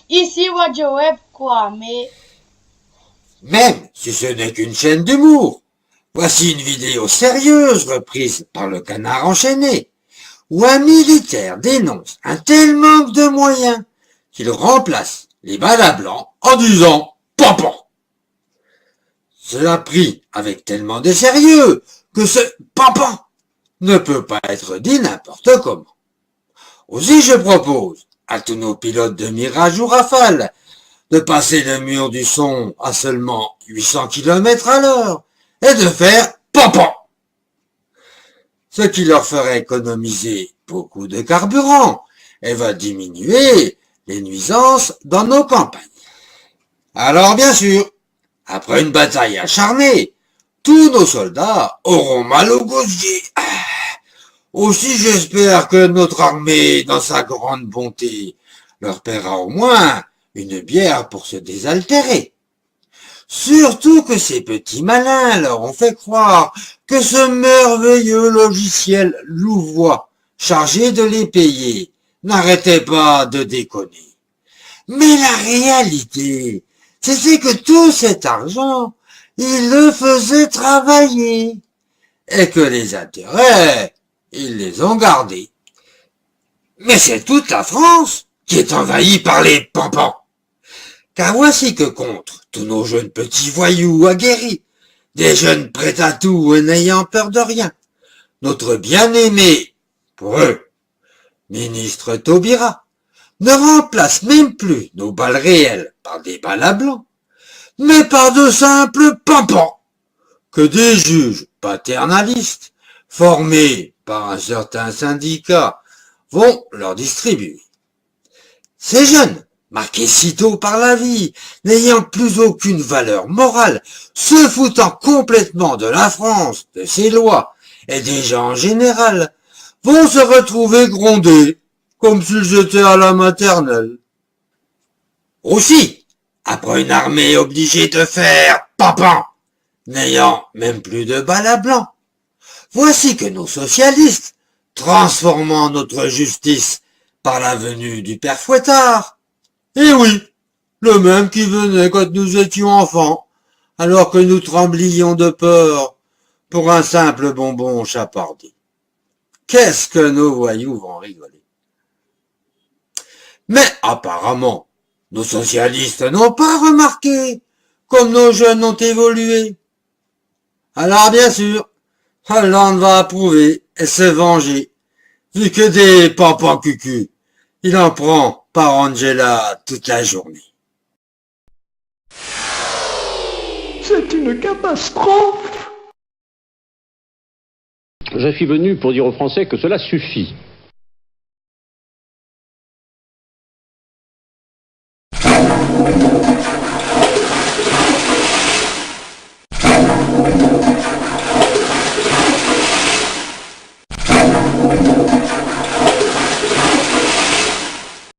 Ici Radio Web Kwame. Même si ce n'est qu'une chaîne d'humour, voici une vidéo sérieuse reprise par le Canard enchaîné, où un militaire dénonce un tel manque de moyens qu'il remplace les balles à blanc en disant « Pampan ». Cela pris avec tellement de sérieux que ce « Pampan » ne peut pas être dit n'importe comment. Aussi je propose à tous nos pilotes de Mirage ou Rafale de passer le mur du son à seulement 800 km à l'heure et de faire pampan. Ce qui leur ferait économiser beaucoup de carburant et va diminuer les nuisances dans nos campagnes. Alors bien sûr, après une bataille acharnée, tous nos soldats auront mal au gosier. Aussi j'espère que notre armée, dans sa grande bonté, leur paiera au moins une bière pour se désaltérer. Surtout que ces petits malins leur ont fait croire que ce merveilleux logiciel Louvois, chargé de les payer, n'arrêtait pas de déconner. Mais la réalité, c'était que tout cet argent, ils le faisaient travailler, et que les intérêts, ils les ont gardés. Mais c'est toute la France qui est envahie par les pampans. Car voici que contre tous nos jeunes petits voyous aguerris, des jeunes prêts à tout et n'ayant peur de rien, notre bien-aimé, pour eux, ministre Taubira, ne remplace même plus nos balles réelles par des balles à blanc, mais par de simples pampans, que des juges paternalistes, formés par un certain syndicat, vont leur distribuer. Ces jeunes, marqués sitôt par la vie, n'ayant plus aucune valeur morale, se foutant complètement de la France, de ses lois et des gens en général, vont se retrouver grondés, comme s'ils étaient à la maternelle. Aussi, après une armée obligée de faire pampan, n'ayant même plus de balles à blanc, voici que nos socialistes, transformant notre justice par la venue du père Fouettard, et oui, le même qui venait quand nous étions enfants, alors que nous tremblions de peur pour un simple bonbon chapardé. Qu'est-ce que nos voyous vont rigoler. Mais apparemment, nos socialistes n'ont pas remarqué comme nos jeunes ont évolué. Alors bien sûr, Hollande va approuver et se venger, vu que des pampans cucu, il en prend par Angela toute la journée. C'est une catastrophe. Je suis venu pour dire aux Français que cela suffit.